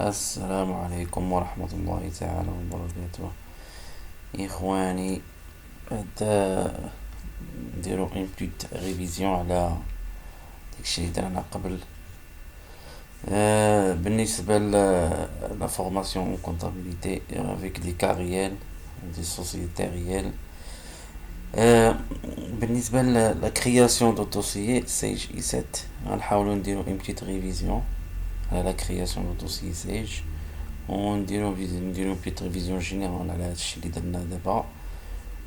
السلام عليكم ورحمة الله تعالى وبركاته. إخواني، هدا نديرو اون بيت ريفيزيون على داكشي اللي درنا قبل. بالنسبة لا فورماسيون اون كونتابيليتي افيك دي كا ريال دي سوسيتي ريال. بالنسبة لا كرياسيون دو دوسيي سيج اي 7 غنحاولو نديرو اون بيت ريفيزيون على لا كرياسيون دو دوسيي سيج، ونديرو بيت ريفيزيون جينيرال على هادشي اللي درنا دابا،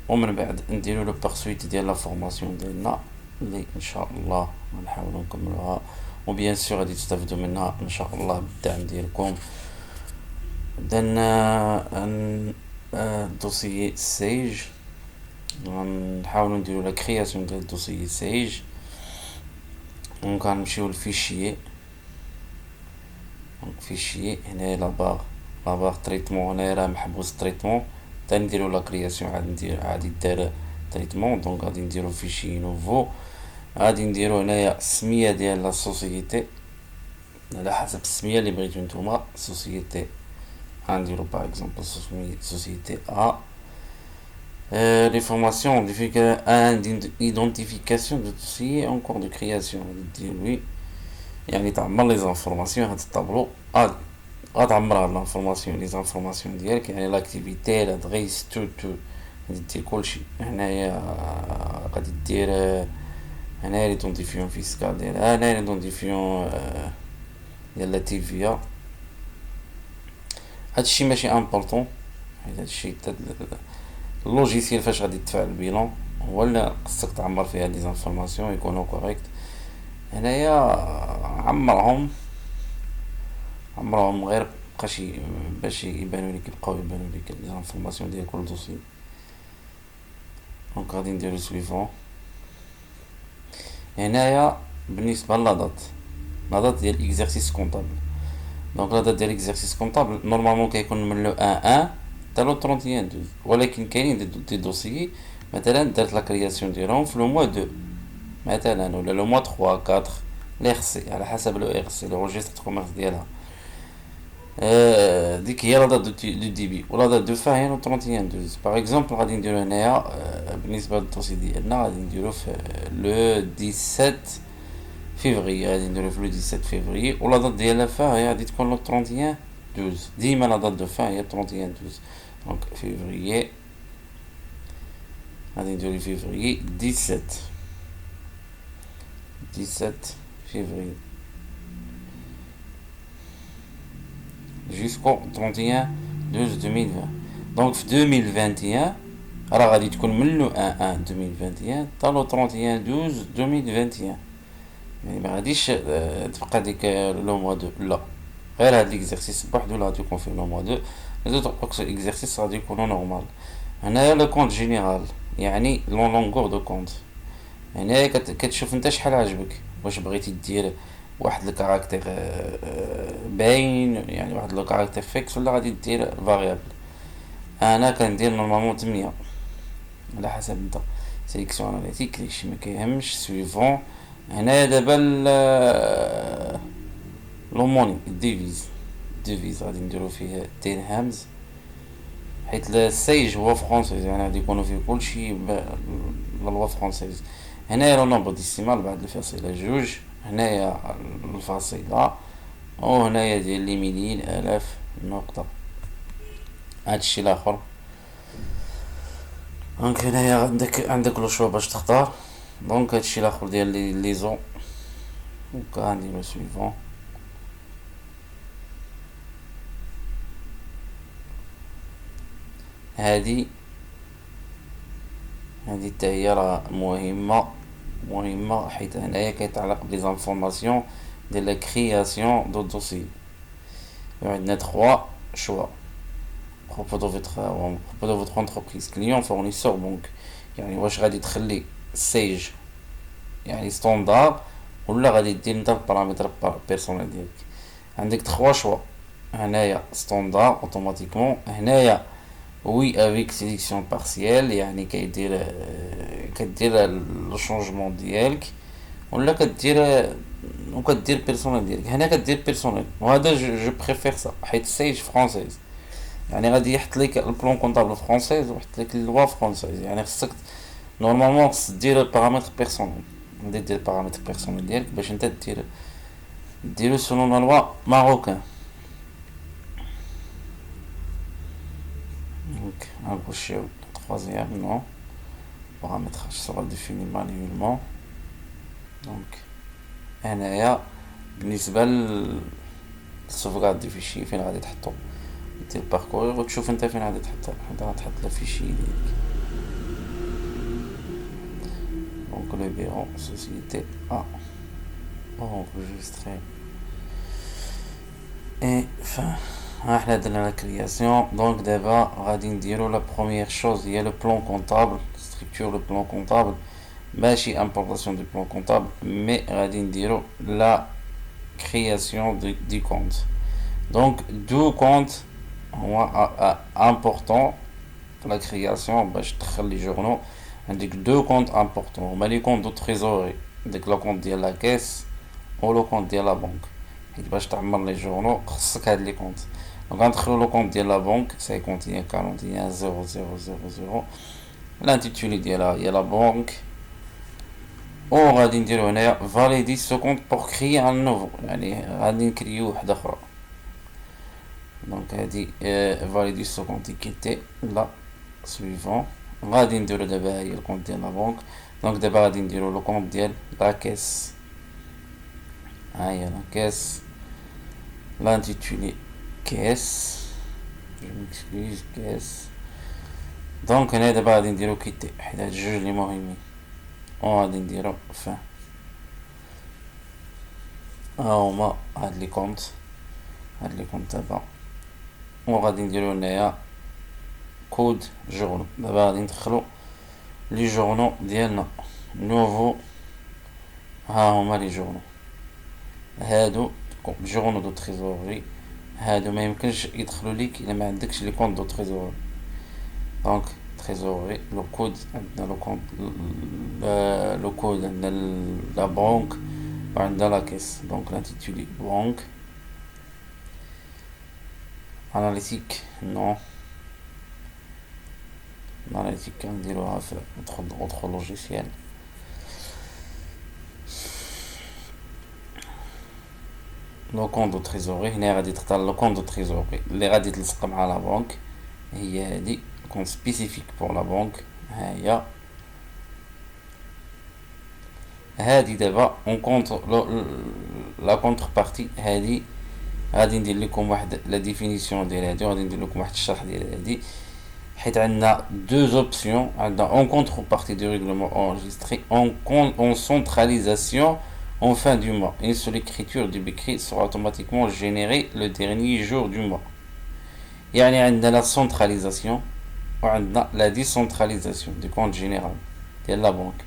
ومن بعد نديرو لو بارسويت ديال لا فورماسيون ديالنا اللي ان شاء الله غنحاولو نكملوها، وبيان سور غادي تستافدو منها ان شاء الله بالدعم ديالكم. درنا دوسيي سيج، غنحاولو نديرو لا كرياسيون ديال دوسيي سيج، دونك غنمشيو للفيشيي. دونك فيشيي هنايا لاباغ تريتمون، هنايا راه محبوس تريتمون، تا نديرو لا كرياسيون عاد يدار تريتمون. دونك غادي نديرو فيشي نوفو، غادي نديرو هنايا السمية ديال لا سوسيتي على حسب السمية اللي بغيتو نتوما. سوسيتي غنديرو باغ اكزومبل سوسيتي ا. Les formations, identification de dossier en cours de création. دير وي يعني تعمر لي زانفورماسيون، هاد الطابلو غتعمر هاد لانفورماسيون، لي زانفورماسيون ديالك، يعني لاكتيفيتي، لادغيس، تو غادي دير كلشي هنايا. غادي دير هنايا ليدونتيفيون فيسكال ديالها، هنايا ليدونتيفيون ديال لا تيفيا. هادشي ماشي امبورطون، حيت هادشي اللوجيسيال فاش غادي تدفع البيلون هو اللي خصك تعمر فيه هاد لي زانفورماسيون يكونوا كوريكت. هنايا عمرهم غير بقاش باش يبانو ليك، يبقاو يبانو ليك لي زانفورماسيون ديال كل دوسي. دونك غادي نديرو سويفون. هنايا بالنسبه لا دات ديال اكزرسيس كونطابل. دونك لا دات ديال اكزرسيس كونطابل نورمالمون كيكون من لو 1 1 حتى لو 31 12، ولكن كاينين دي دوسيي مثلا دارت لا كرياسيون ديالهم في لو موا 2 مثلا، ولا لو موا 3 4 لي سي على حسب لو ار سي لو ريجستر كوميرس ديالها. ديك هي لا دات دو ديبي، ولا دات دو فا هي لو 31 12. باغ اكزومبل غادي نديرو هنايا بالنسبه للدوسي ديالنا غادي نديرو في لو 17 فيفري، غادي نديرو في لو 17 فيفري، ولا دات ديال لا فا هي غادي تكون لو 31 12. ديما لا دات دو فا هي 31 12. دونك فيفري غادي نديرو فيفري 17 février jusqu'au 31 12 2020. Donc في 2021 راه غادي تكون من لو 1 1 2021 حتى لو 31 12 2021. يعني ما غاديش تبقى ديك لو موا دو، لا، غير هاد ليكزارسيس بوحدو اللي غادي يكون فيه لو موا دو، لي زوطر اكزارسيس غادي يكونو نورمال. هنايا لو كونت جينيرال يعني لون لونغور دو كونت. هنايا كتشوف انت شحال عجبك، واش بغيتي دير واحد الكاركتير باين، يعني واحد لو كاركتير فيكس، ولا غادي دير فاريابل. انا كندير نورمالمون 8 على حسب انت. سيليكسيون اناليتيك داكشي ما كيهمش. سويفون. هنايا دابا لوموني ديفيز غادي نديرو فيه ديرهامز، حيت السيج هو فرونسيز، يعني غادي يكونوا فيه كلشي باللغة فرونسيز. هنايا لو نومبر ديسيمال بعد الفاصلة جوج، هنايا الفاصلة، وهنايا ديال لي مليين الاف نقطة. هادشي لاخر. دونك هنايا عندك لو شوا باش تختار. دونك هادشي لاخر ديال لي زون. دونك غنديرو سويفون. هادي حتى هي راه مهمة حيت هنايا كيتعلق بلي زانفورماسيون ديال لا كرياسيون دو دوسي. عندنا 3 choix propos de votre entreprise client fournisseur banque. يعني واش غادي تخلي سيج يعني ستوندار، ولا غادي دير انت البارامتر بيرسونيل ديالك. عندك 3 شوا. هنايا ستوندار اوتوماتيكمون، هنايا وي افيك سيليكسيون بارسيال يعني كدير لو شونجمون ديالك، ولا كدير وكدير بيرسونيل ديالك هنا كدير بيرسونيل وهذا جو بريفير سا حيت سيج فرونسيز يعني غادي يحط لك البلون كونطابل فرونسيز ويحط لك اللوا فرونسيز يعني خصك نورمالمون خصك دير البارامتر بيرسونيل غادي دير البارامتر بيرسونيل ديالك باش انت ديرو سولون لا لوا ماروكان دونك نغوشيو troisième non paramétrage sera défini manuellement donc هنايا بالنسبه للسوفغارد دي فيشي فين غادي تحطو دير باركورير وتشوف انت فين غادي تحط الفيشي ديالك دونك لو بيرو سوسيتي enregistré et fin ها حنا درنا لا كرياسيون دونك دابا غادي نديرو لا بروميير شوز هي لو بلون كونطابل ستركتور لو بلون كونطابل ماشي امبورطاسيون دو بلون كونطابل مي غادي نديرو لا كرياسيون دي كونت دونك دو كونت هو امبورطون لا كرياسيون باش تدخل لي جورنو عندك دو كونت امبورطون هما لي كونت دو تريزوري ديك لا كونت ديال لا كيس و لو كونت ديال لا بنك حيت باش تعمر لي جورنو خصك هاد لي كونت دونك غندخلو لو كونت ديال لا بنك 51 41 0000 l'intitulé ديالها هي لا بنك و غادي نديرو هنايا فاليدي سو كونت بور كريي ان نوفو يعني غادي نكريو وحده اخرى دونك هادي فاليدي سو كونت كيتي لا سويفون غادي نديرو دابا هي الكونت ديال لا بنك دونك دابا غادي نديرو لو كونت ديال لا كيس ها هي لا كيس l'intitulé كيس je m'excuse كيس دونك هنا دابا غادي نديرو كيتي حيت هاد الجوج لي مهمين و غادي نديرو فان ها هما هاد لي كونت دابا و غادي نديرو هنايا كود جورنو دابا غادي ندخلو لي جورنو ديالنا نوفو ها هما لي جورنو هادو جورنو دو تريزوري هادو ما يمكنش يدخلوا ليك الا ما عندكش لي كونط دو تريزوري دونك تريزوري لو كود عندنا لو كود عندنا لا بنك وعندنا لا كيس دونك لانتيتولي بنك اناليتيك نو اناليتيك نديروها في اوتر لوجيسيال لو كونط دو تريزوري هنا غادي تختار لو كونط دو تريزوري اللي غادي تلصق مع لا بنك هي هادي كونط سبيسيفيك بور لا بنك ها هي هادي دابا اون كونط لا كونتر بارتي هادي غادي ندير لكم واحد لا ديفينيسيون ديال هادي وغادي ندير لكم واحد الشرح ديال هادي حيت عندنا دو اوبسيون عندنا اون كونتر بارتي دو ريغلومون انregistré en centralisation en fin du mois. Une seule écriture du BCRI sera automatiquement générée le dernier jour du mois. يعني عندنا la centralisation وعندنا la décentralisation du compte général ديال la banque.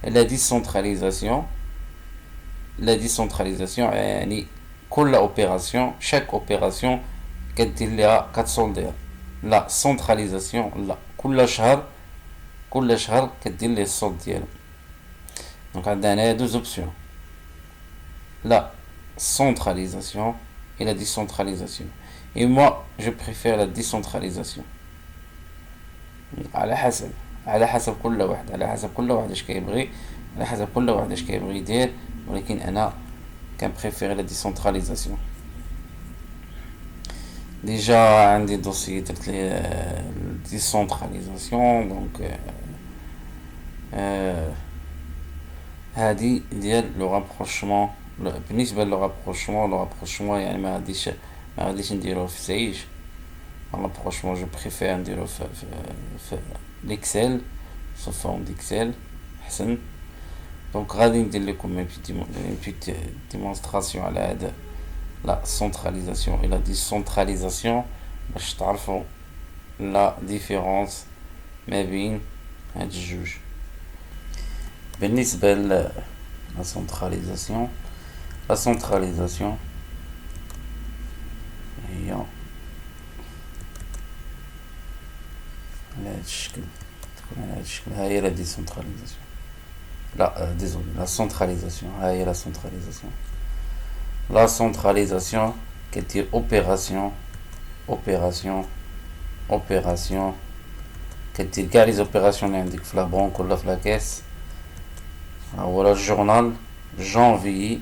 La décentralisation يعني كل opération chaque opération كدير ليها كتصولديها. La centralisation لا كل شهر كدير ليه الصولد ديالها. دونك عندنا هنايا دوز اوبسيون la centralisation et la décentralisation. Et moi, je préfère la décentralisation. على حسب كل واحد اش كيبغي يدير ولكن انا كنبريفير لا ديسونتراليزاسيون ديجا عندي دوسي درت ليه ديسونتراليزاسيون دونك هادي ديال لو رابروشمون بالنسبه لو رابروشمون يعني ما غاديش نديروه في سيج رابروشمون جو بريفير نديروه في ليكسل سو فورم ديكسل احسن دونك غادي ندير لكم اون بيتيت ديمونستراسيون على هذا لا سونتراليزاسيون اي لا ديسونتراليزاسيون باش تعرفوا لا ديفيرونس ما بين هاد الجوج بالنسبه ل la centralisation هي على هاد الشكل ها هي لا ديسونتراليزاسيون désolé, la centralisation. Ah, il y a la centralisation. La centralisation, qui dit opération, opération, opération, qui dit كاع les opérations اللي عندك في la banque ولا في la caisse. Voilà le journal janvier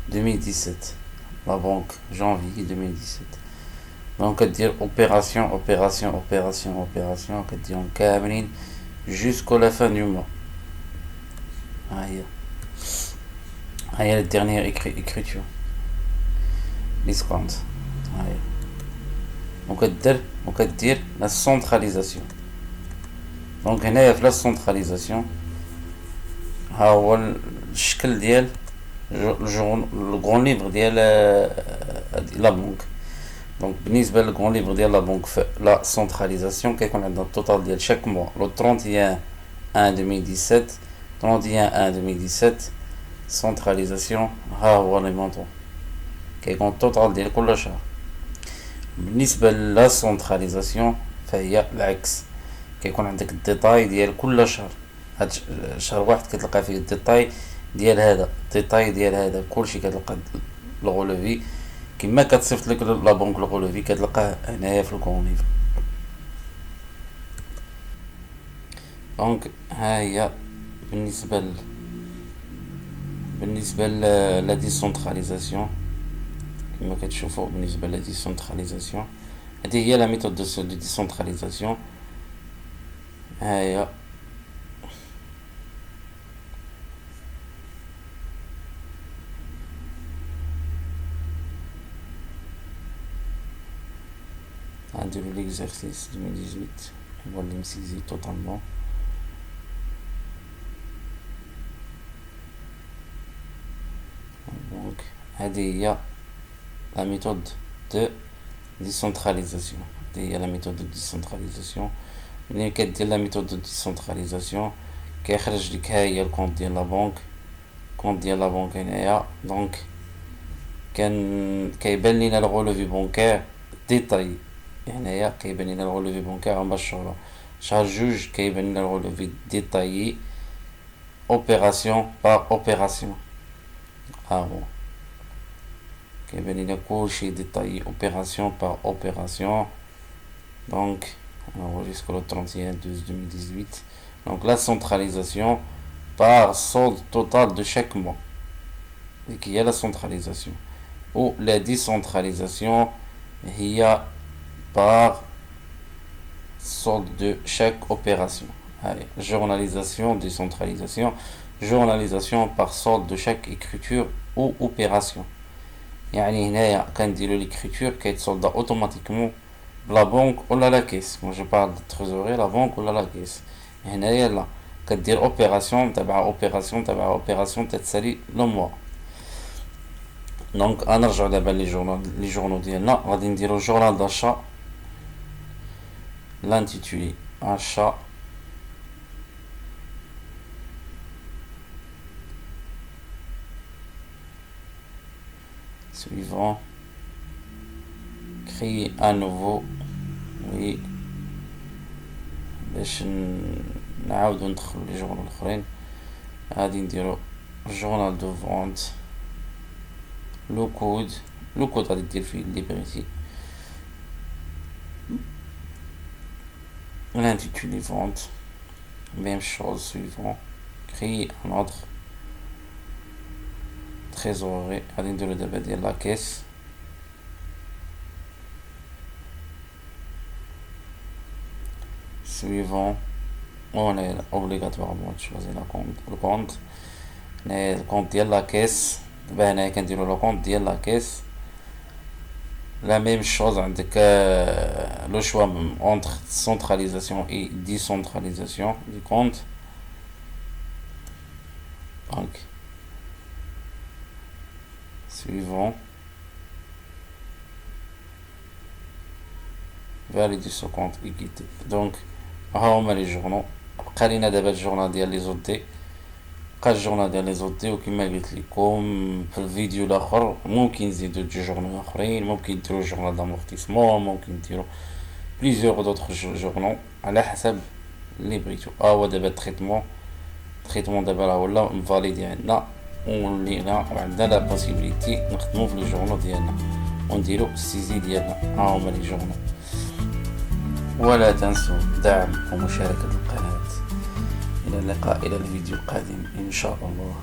2017. La banque janvier 2017. Donc on dire opération, opération, opération, opération, on dire كاملين jusqu'à la fin du mois. Ah, il y a la dernière écriture. Discount. On peut dire la centralisation. Donc هنا في la centralisation ها هو الشكل ديال le grand livre ديال la banque. Donc بالنسبه للغون ليفر ديال لا بنك في لا سنتراليزاسيون كيكون عندنا التوتال ديال شاك موا لو 31 1 2017 31 1 2017 سنتراليزاسيون ها هو لي مونطون كيكون التوتال ديال كل شهر. بالنسبه لا سنتراليزاسيون فهي العكس كيكون عندك الديتاي ديال كل شهر. هاد شهر واحد كتلقى فيه الديتاي ديال هذا الديتاي ديال هذا كلشي كتلقى الغولوفي كما كتصيفط لك لا بنك الغولوفي كتلقاه هنايا في الكون ليفر. دونك ها هي بالنسبه لا ديسونتراليزاسيون كما كتشوفوا. بالنسبه لا ديسونتراليزاسيون هذه هي لا ميثود دو ديسونتراليزاسيون. ها هي de l'exercice 2018 on va l'imsiser totalement. Donc هذه هي la méthode de décentralisation. هذه هي la méthode de décentralisation. ملي كدير la méthode de décentralisation كيخرج لك ها هي الكونت ديال لا بنك. الكونت ديال لا بنك هنايا دونك كيبان لينا الغولوفي بونكير ديتاي. هنايا كيبان لنا الغولوفي بونكير مباشرة. شهر جوج كيبان لنا الغولوفي ديتايي اوبيراسيون بار اوبيراسيون. ها هو كيبان لنا كلشي ديتايي اوبيراسيون بار اوبيراسيون. دونك هو jusqu'au 31 12 2018. Donc la centralisation par solde total de chaque mois et qui est la centralisation. Ou la décentralisation هي par solde de chaque opération. Allez, journalisation, décentralisation, journalisation par solde de chaque écriture ou opération. يعني هنايا كنديرو l'écriture كيتصولدا automatiquement بلا بنك ولا لا كيس. moi je parle de trésorerie la banque ولا لا كيس. هنايا لا كدير اوبيراسيون تبع اوبيراسيون تبع اوبيراسيون تتسالي لو موا. دونك غنرجعو دابا لي جورنال ديالنا. غادي نديرو جورنال داشا. L'intitulé achat suivant, créer à nouveau. Oui, باش نعاودو ندخلو لي جورنال الاخرين غادي نديرو جورنال دو فونت. لو كود غادي دير فيه اللي بغيتي. L'intitulé vente, même chose suivant, créer un autre trésorerie, غادي نديرو دابا ديال لا كيس. suivant, on est obligatoirement choisir le compte. le compte ديال لا كيس. دابا هنايا كنديرو لو كونت ديال لا كيس. La même chose avec le choix entre centralisation et décentralisation du compte. Donc, suivant, valider ce compte et quitter. Donc, on a les journaux. قالينا دابا الجورنال ديال لي زودي. بقى الجورنال ديال لي زودي وكما قلت لكم في الفيديو الاخر ممكن نزيدو جورنال اخرين. ممكن نديرو جورنال دامورتيسمون. ممكن نديرو بليزيور دوطخ جورنال على حسب اللي بغيتو. هو دابا التريتمون التريتمون دابا راه ولا مفاليدي عندنا، ولينا عندنا لا بوسيبيليتي نخدمو في لي جورنو ديالنا ونديرو السيزي ديالنا. ها هما لي جورنو. ولا تنسوا دعم ومشاركة القناة. إلى اللقاء، إلى الفيديو القادم إن شاء الله.